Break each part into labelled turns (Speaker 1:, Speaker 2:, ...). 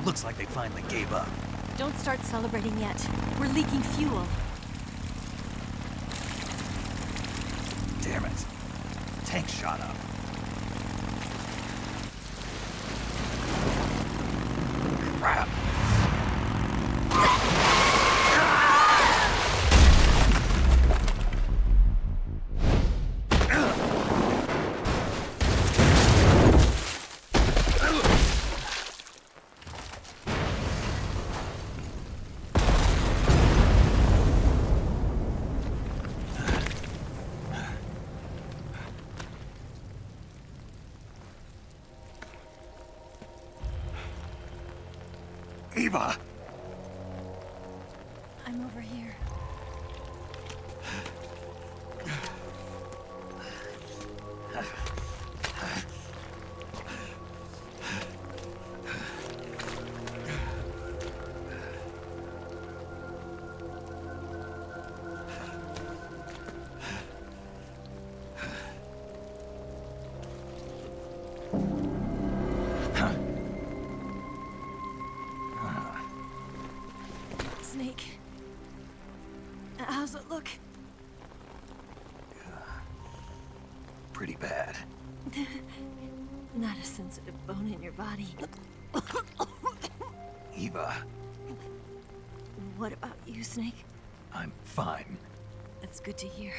Speaker 1: Looks like they finally gave up.
Speaker 2: Don't start celebrating yet. We're leaking fuel.
Speaker 1: Damn it. Tank shot up. Crap. Eva!
Speaker 2: I'm over here. Snake. How's it look?
Speaker 1: Pretty bad.
Speaker 2: Not a sensitive bone in your body.
Speaker 1: Eva,
Speaker 2: What about you, Snake?
Speaker 1: I'm fine.
Speaker 2: That's good to hear.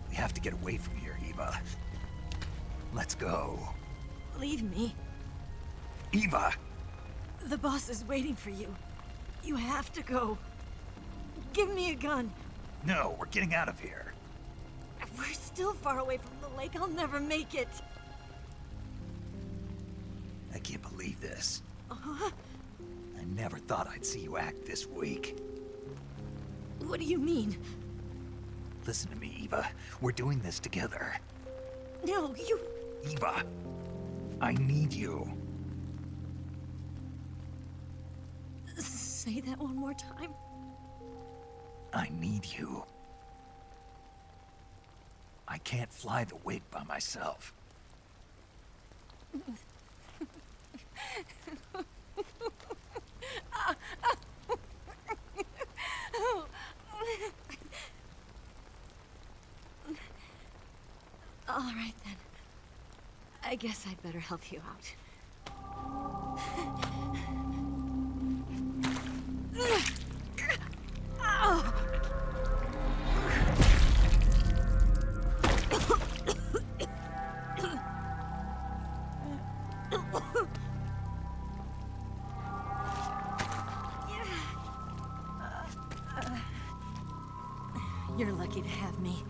Speaker 1: We have to get away from here, Eva. Let's go.
Speaker 2: Leave me.
Speaker 1: Eva!
Speaker 2: The boss is waiting for you. You have to go. Give me a gun.
Speaker 1: No, we're getting out of here.
Speaker 2: We're still far away from the lake. I'll never make it.
Speaker 1: I can't believe this.
Speaker 2: Uh-huh.
Speaker 1: I never thought I'd see you act this weak.
Speaker 2: What do you mean?
Speaker 1: Listen to me, Eva. We're doing this together.
Speaker 2: No, you...
Speaker 1: Eva, I need you.
Speaker 2: Say that one more time.
Speaker 1: I need you. I can't fly the wig by myself.
Speaker 2: All right, then. I guess I'd better help you out. You're lucky to have me.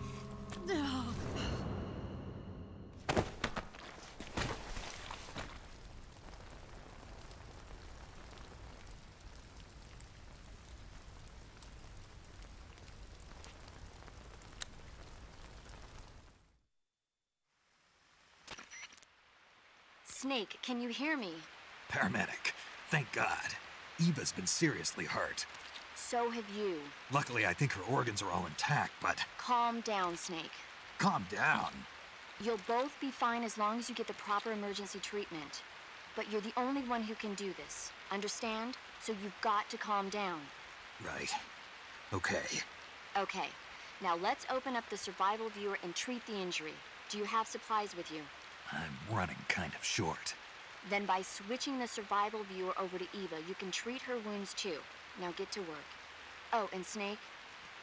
Speaker 3: Snake, can you hear me?
Speaker 1: Paramedic, thank God. Eva's been seriously hurt.
Speaker 3: So have you.
Speaker 1: Luckily, I think her organs are all intact, but...
Speaker 3: Calm down, Snake.
Speaker 1: Calm down.
Speaker 3: You'll both be fine as long as you get the proper emergency treatment. But you're the only one who can do this. Understand? So you've got to calm down.
Speaker 1: Right. Okay.
Speaker 3: Okay. Now let's open up the survival viewer and treat the injury. Do you have supplies with you?
Speaker 1: I'm running kind of short.
Speaker 3: Then by switching the survival viewer over to Eva, you can treat her wounds too. Now get to work. Oh, and Snake,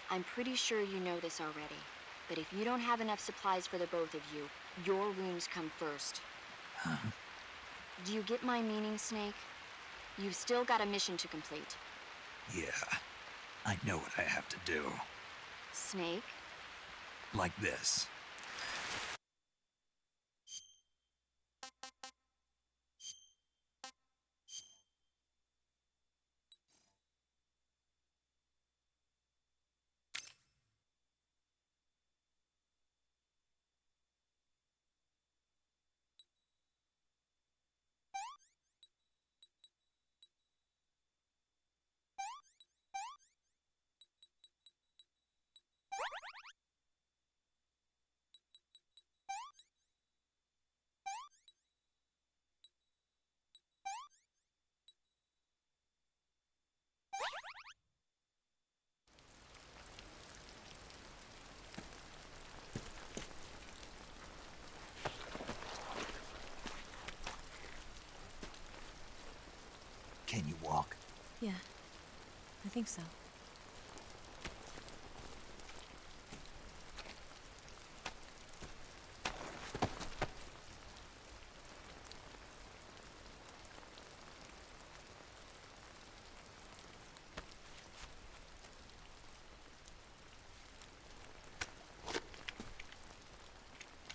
Speaker 3: I'm pretty sure you know this already, but if you don't have enough supplies for the both of you, your wounds come first.
Speaker 1: Huh?
Speaker 3: Do you get my meaning, Snake? You've still got a mission to complete.
Speaker 1: Yeah. I know what I have to do.
Speaker 3: Snake?
Speaker 1: Like this.
Speaker 2: Yeah, I think so.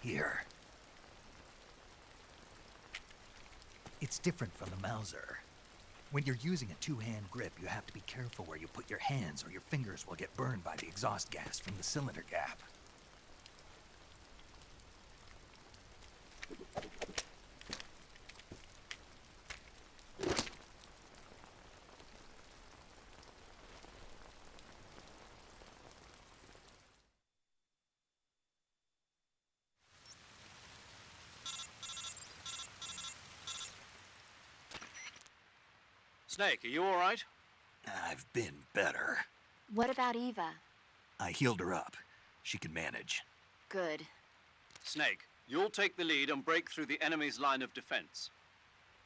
Speaker 1: Here. It's different from the Mauser. When you're using a two-hand grip, you have to be careful where you put your hands or your fingers will get burned by the exhaust gas from the cylinder gap.
Speaker 4: Snake, are you all right?
Speaker 1: I've been better.
Speaker 3: What about Eva?
Speaker 1: I healed her up. She can manage.
Speaker 3: Good.
Speaker 4: Snake, you'll take the lead and break through the enemy's line of defense.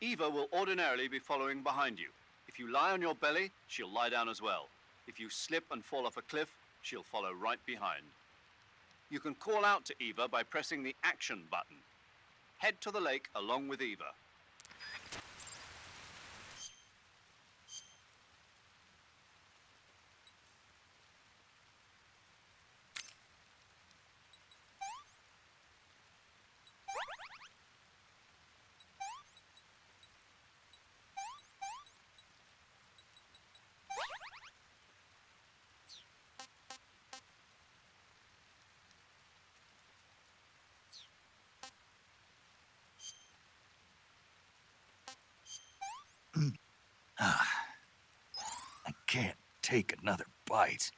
Speaker 4: Eva will ordinarily be following behind you. If you lie on your belly, she'll lie down as well. If you slip and fall off a cliff, she'll follow right behind. You can call out to Eva by pressing the action button. Head to the lake along with Eva.
Speaker 1: I can't take another bite.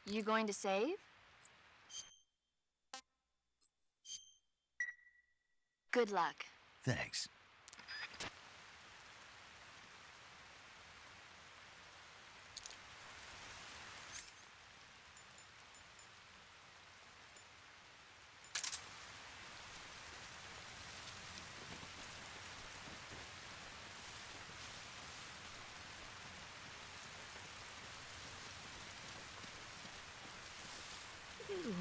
Speaker 3: You going to save? Good luck.
Speaker 1: Thanks.
Speaker 2: Ew.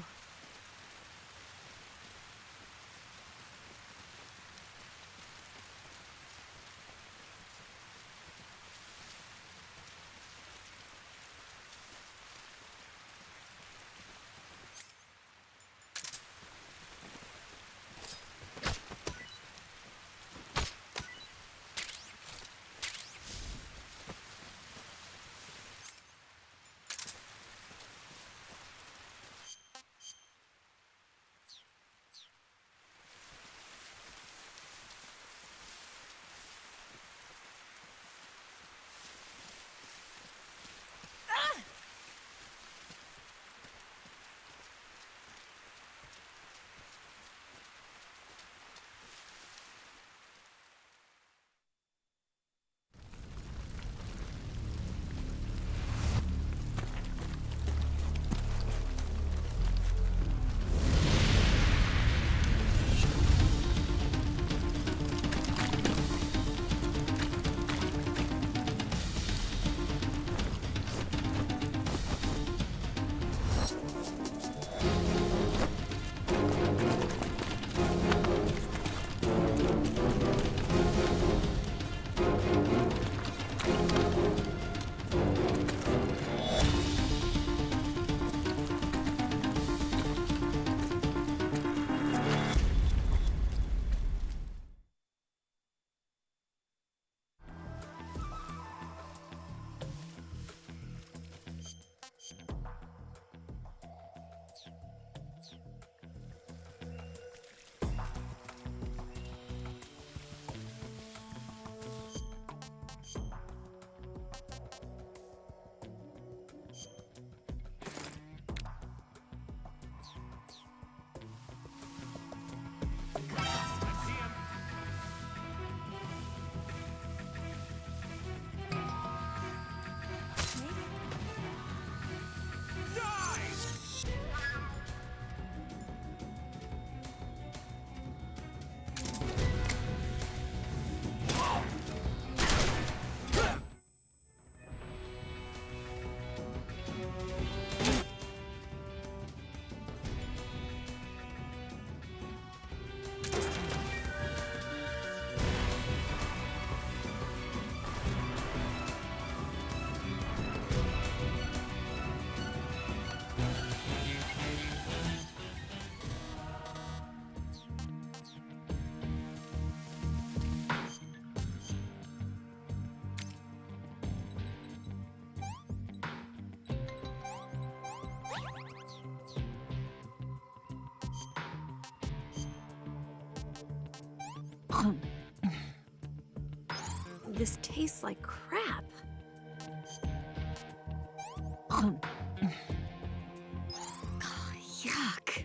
Speaker 2: This tastes like crap. Oh, yuck.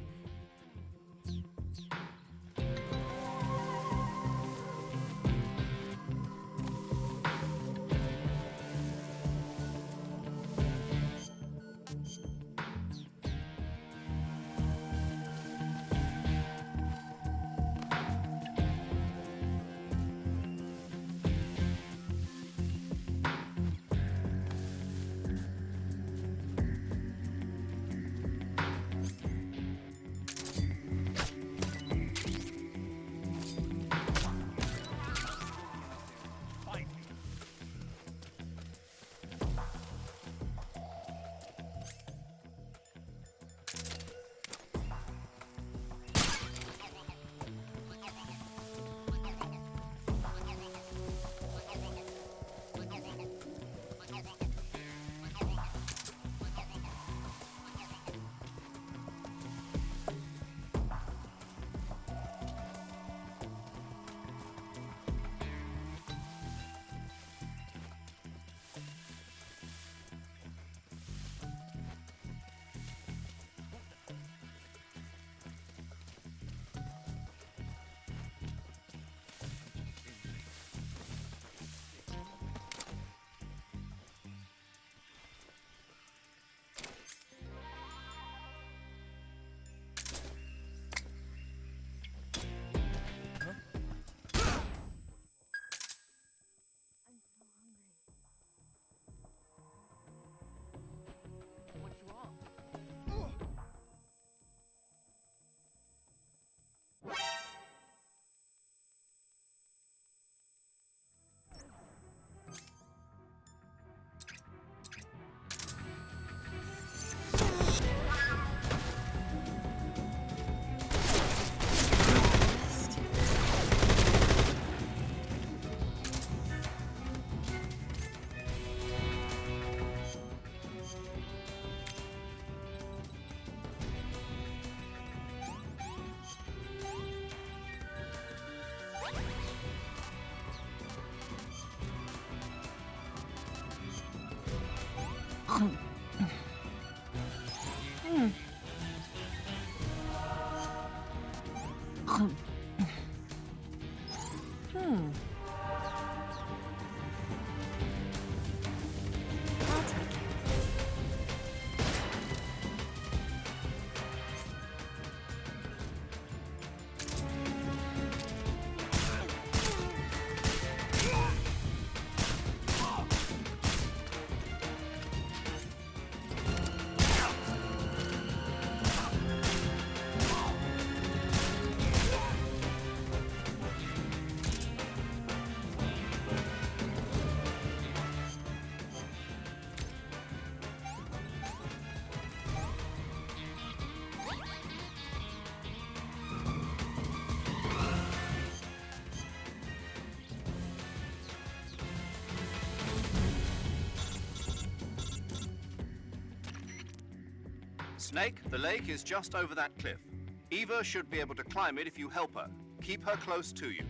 Speaker 4: Snake, the lake is just over that cliff. Eva should be able to climb it if you help her. Keep her close to you.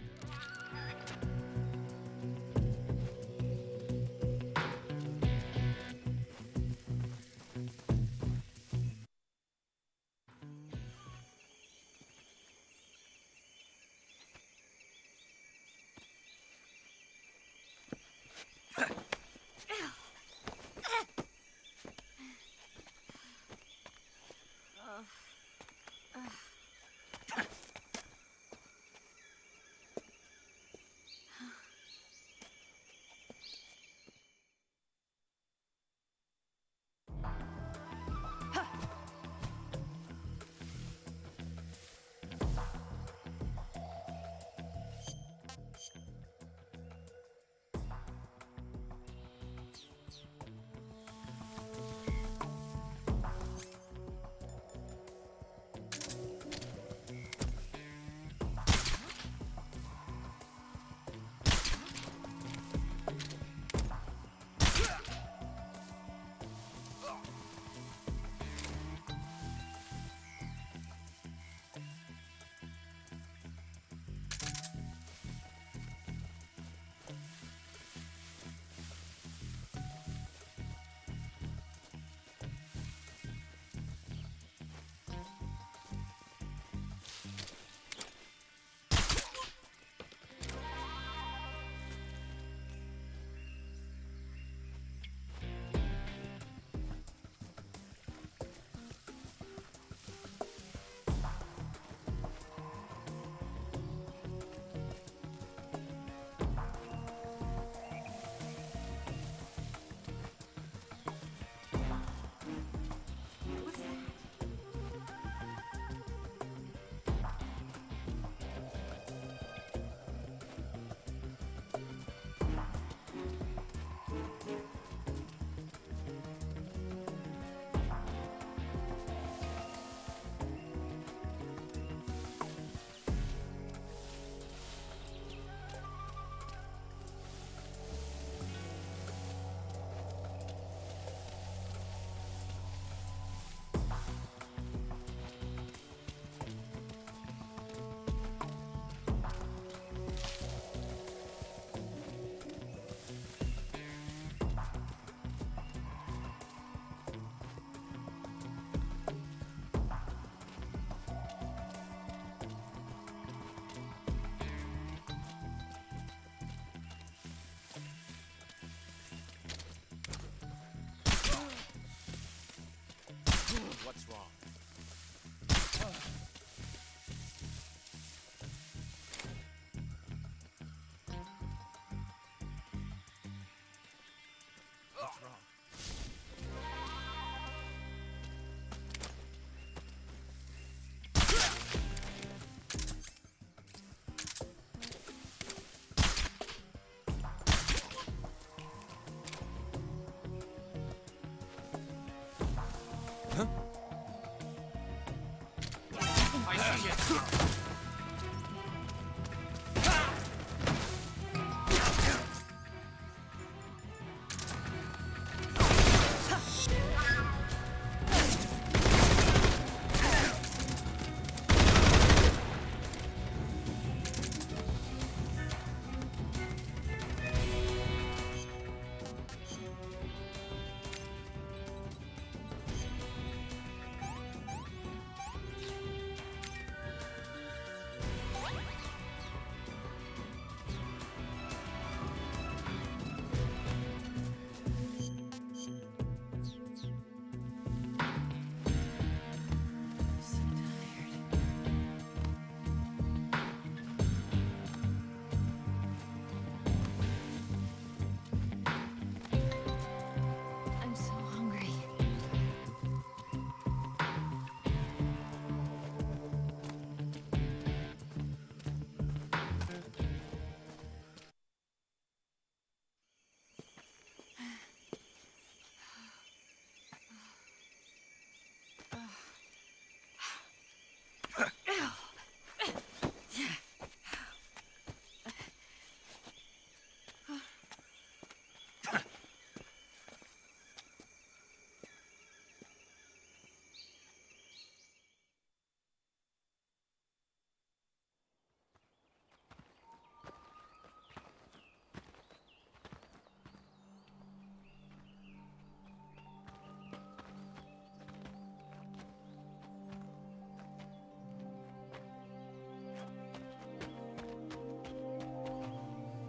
Speaker 2: I'm so hungry.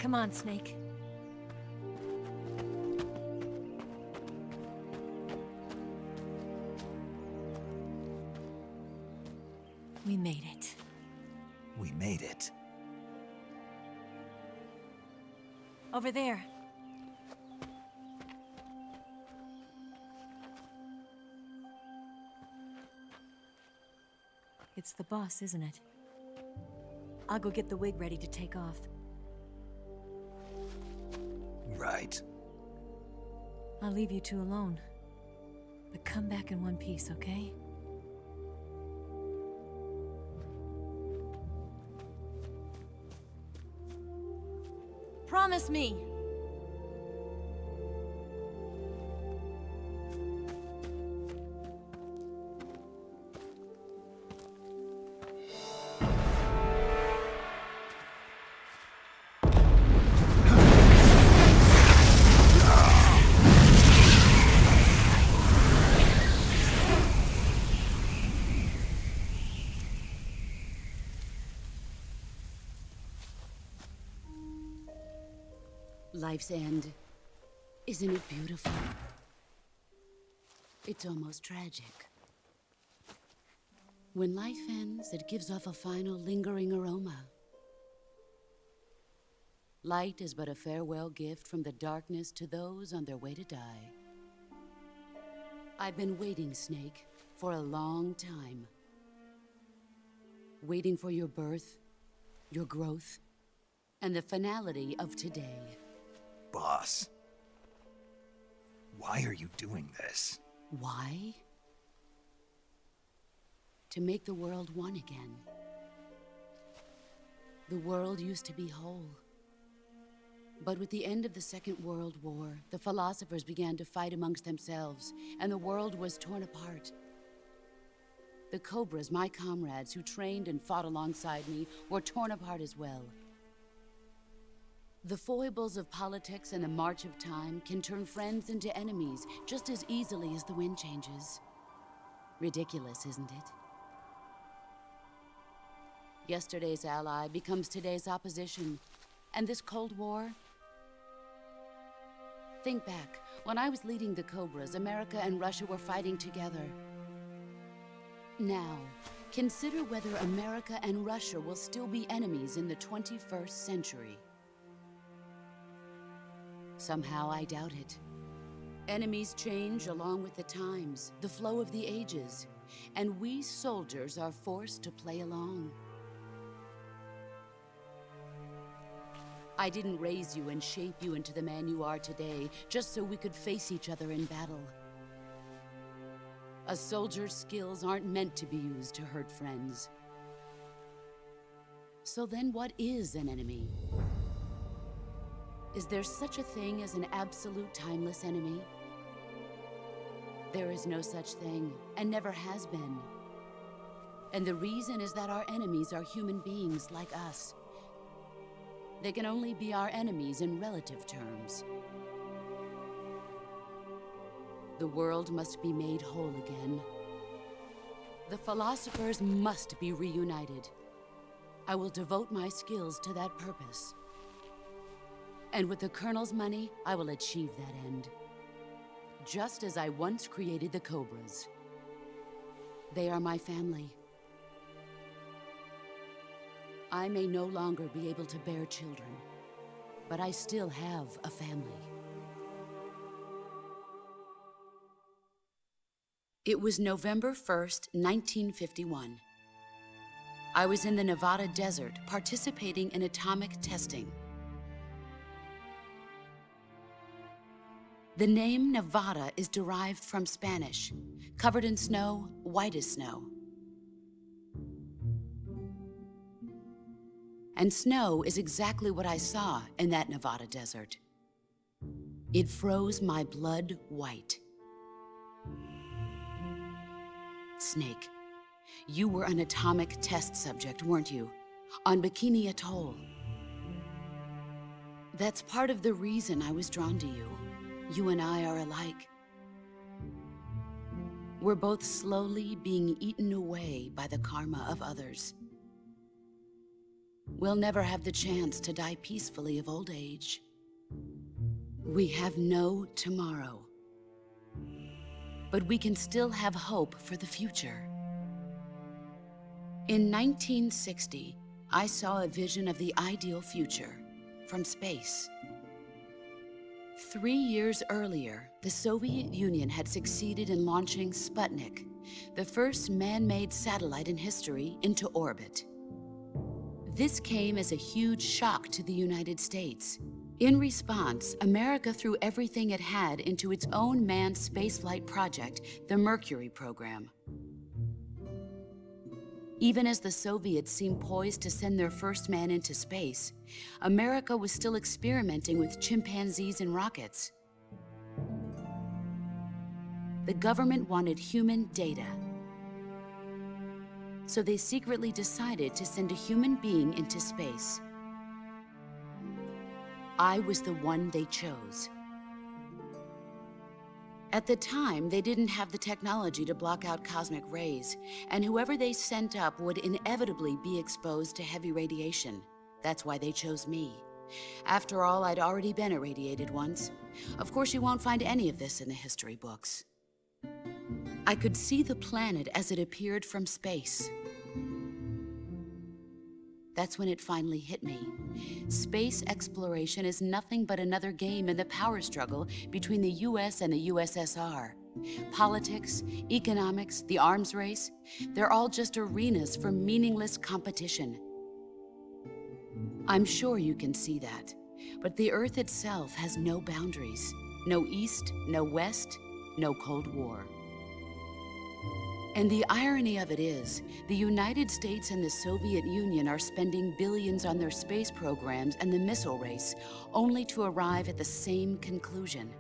Speaker 2: Come on, Snake. We made it.
Speaker 1: We made it.
Speaker 2: Over there. It's the boss, isn't it? I'll go get the wig ready to take off.
Speaker 1: Right.
Speaker 2: I'll leave you two alone. But come back in one piece, okay? Promise me!
Speaker 5: Life's end. Isn't it beautiful? It's almost tragic. When life ends, it gives off a final lingering aroma. Light is but a farewell gift from the darkness to those on their way to die. I've been waiting, Snake, for a long time. Waiting for your birth, your growth, and the finality of today.
Speaker 1: Boss. Why are you doing this?
Speaker 5: Why? To make the world one again. The world used to be whole. But with the end of the Second World War, the philosophers began to fight amongst themselves, and the world was torn apart. The Cobras, my comrades who trained and fought alongside me, were torn apart as well. The foibles of politics and the march of time can turn friends into enemies just as easily as the wind changes. Ridiculous, isn't it? Yesterday's ally becomes today's opposition, and this Cold War? Think back. When I was leading the Cobras, America and Russia were fighting together. Now, consider whether America and Russia will still be enemies in the 21st century. Somehow I doubt it. Enemies change along with the times, the flow of the ages, and we soldiers are forced to play along. I didn't raise you and shape you into the man you are today just so we could face each other in battle. A soldier's skills aren't meant to be used to hurt friends. So then what is an enemy? Is there such a thing as an absolute timeless enemy? There is no such thing, and never has been. And the reason is that our enemies are human beings like us. They can only be our enemies in relative terms. The world must be made whole again. The philosophers must be reunited. I will devote my skills to that purpose. And with the Colonel's money, I will achieve that end. Just as I once created the Cobras. They are my family. I may no longer be able to bear children, but I still have a family. It was November 1st, 1951. I was in the Nevada desert participating in atomic testing. The name Nevada is derived from Spanish, covered in snow, white as snow. And snow is exactly what I saw in that Nevada desert. It froze my blood white. Snake, you were an atomic test subject, weren't you? On Bikini Atoll. That's part of the reason I was drawn to you. You and I are alike. We're both slowly being eaten away by the karma of others. We'll never have the chance to die peacefully of old age. We have no tomorrow. But we can still have hope for the future. In 1960, I saw a vision of the ideal future from space. 3 years earlier, the Soviet Union had succeeded in launching Sputnik, the first man-made satellite in history, into orbit. This came as a huge shock to the United States. In response, America threw everything it had into its own manned spaceflight project, the Mercury program. Even as the Soviets seemed poised to send their first man into space, America was still experimenting with chimpanzees and rockets. The government wanted human data. So they secretly decided to send a human being into space. I was the one they chose. At the time, they didn't have the technology to block out cosmic rays, and whoever they sent up would inevitably be exposed to heavy radiation. That's why they chose me. After all, I'd already been irradiated once. Of course, you won't find any of this in the history books. I could see the planet as it appeared from space. That's when it finally hit me. Space exploration is nothing but another game in the power struggle between the US and the USSR. Politics, economics, the arms race, they're all just arenas for meaningless competition. I'm sure you can see that, but the Earth itself has no boundaries. No East, no West, no Cold War. And the irony of it is, the United States and the Soviet Union are spending billions on their space programs and the missile race, only to arrive at the same conclusion.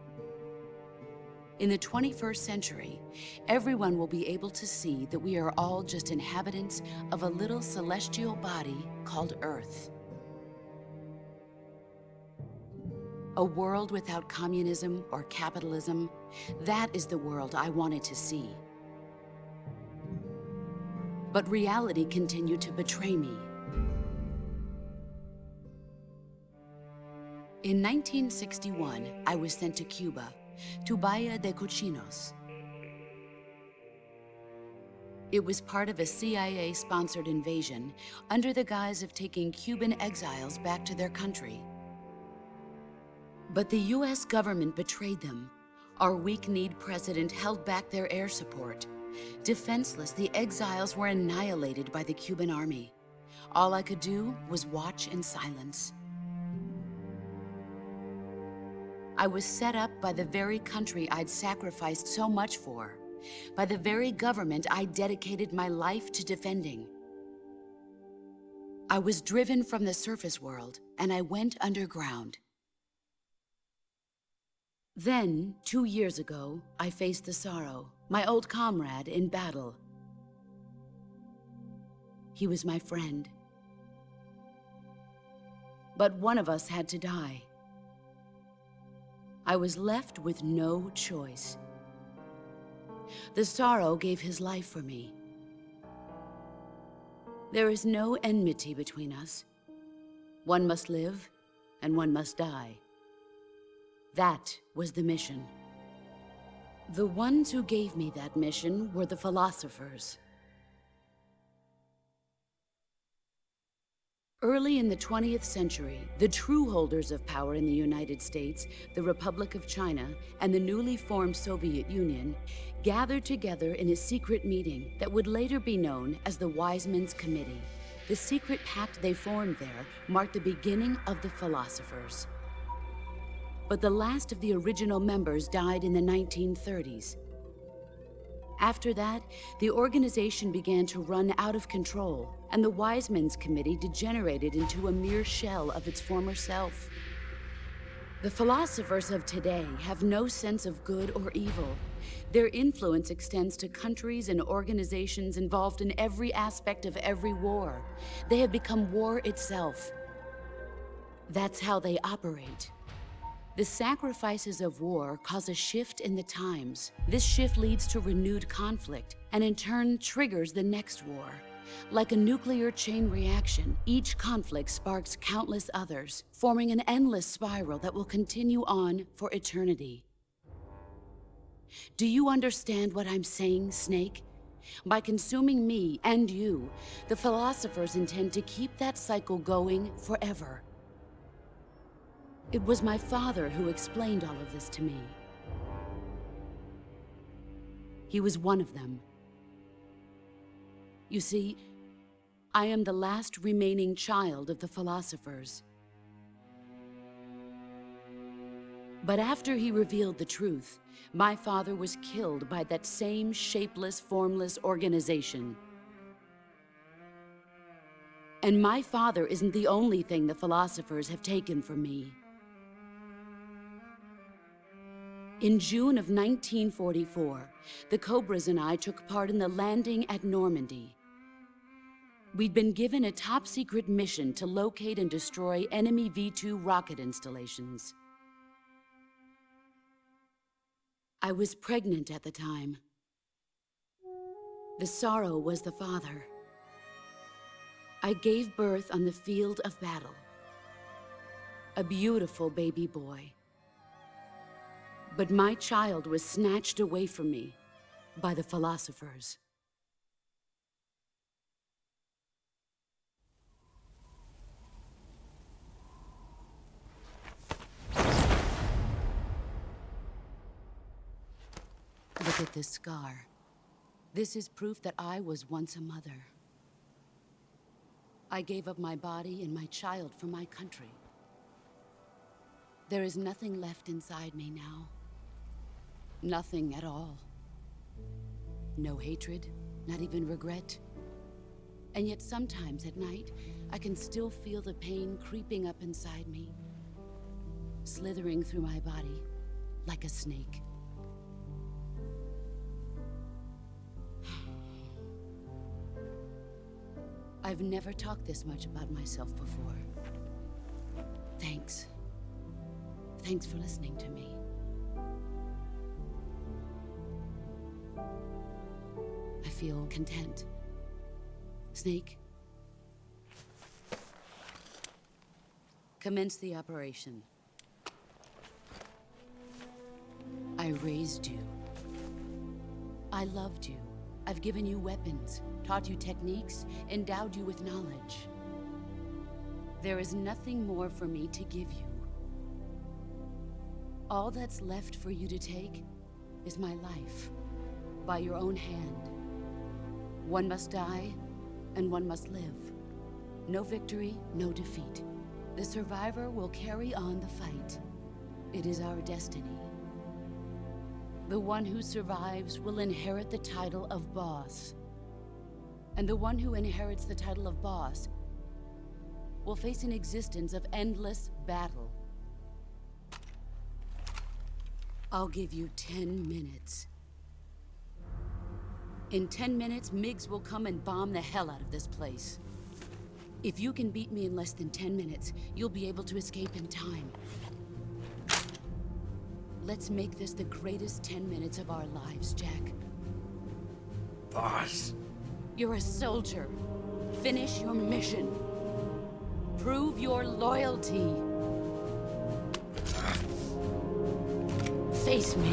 Speaker 5: In the 21st century, everyone will be able to see that we are all just inhabitants of a little celestial body called Earth. A world without communism or capitalism, that is the world I wanted to see. But reality continued to betray me. In 1961, I was sent to Cuba, to Bahia de Cochinos. It was part of a CIA-sponsored invasion under the guise of taking Cuban exiles back to their country. But the US government betrayed them. Our weak-kneed president held back their air support. Defenseless, the exiles were annihilated by the Cuban army. All I could do was watch in silence. I was set up by the very country I'd sacrificed so much for, by the very government I dedicated my life to defending. I was driven from the surface world, and I went underground. Then, 2 years ago, I faced the Sorrow, my old comrade in battle. He was my friend. But one of us had to die. I was left with no choice. The Sorrow gave his life for me. There is no enmity between us. One must live, and one must die. That was the mission. The ones who gave me that mission were the philosophers. Early in the 20th century, the true holders of power in the United States, the Republic of China, and the newly formed Soviet Union gathered together in a secret meeting that would later be known as the Wise Men's Committee. The secret pact they formed there marked the beginning of the philosophers. But the last of the original members died in the 1930s. After that, the organization began to run out of control, and the Wise Men's Committee degenerated into a mere shell of its former self. The philosophers of today have no sense of good or evil. Their influence extends to countries and organizations involved in every aspect of every war. They have become war itself. That's how they operate. The sacrifices of war cause a shift in the times. This shift leads to renewed conflict, and in turn triggers the next war. Like a nuclear chain reaction, each conflict sparks countless others, forming an endless spiral that will continue on for eternity. Do you understand what I'm saying, Snake? By consuming me and you, the philosophers intend to keep that cycle going forever. It was my father who explained all of this to me. He was one of them. You see, I am the last remaining child of the philosophers. But after he revealed the truth, my father was killed by that same shapeless, formless organization. And my father isn't the only thing the philosophers have taken from me. In June of 1944, the Cobras and I took part in the landing at Normandy. We'd been given a top-secret mission to locate and destroy enemy V-2 rocket installations. I was pregnant at the time. The Sorrow was the father. I gave birth on the field of battle. A beautiful baby boy. But my child was snatched away from me by the philosophers. Look at this scar. This is proof that I was once a mother. I gave up my body and my child for my country. There is nothing left inside me now. Nothing at all. No hatred, not even regret. And yet sometimes at night, I can still feel the pain creeping up inside me, slithering through my body like a snake. I've never talked this much about myself before. Thanks. Thanks for listening to me. I feel content. Snake, commence the operation. I raised you. I loved you. I've given you weapons, taught you techniques, endowed you with knowledge. There is nothing more for me to give you. All that's left for you to take is my life, by your own hand. One must die, and one must live. No victory, no defeat. The survivor will carry on the fight. It is our destiny. The one who survives will inherit the title of boss. And the one who inherits the title of boss will face an existence of endless battle. I'll give you 10 minutes. In 10 minutes, Migs will come and bomb the hell out of this place. If you can beat me in less than 10 minutes, you'll be able to escape in time. Let's make this the greatest 10 minutes of our lives, Jack.
Speaker 1: Boss.
Speaker 5: You're a soldier. Finish your mission. Prove your loyalty. Face me.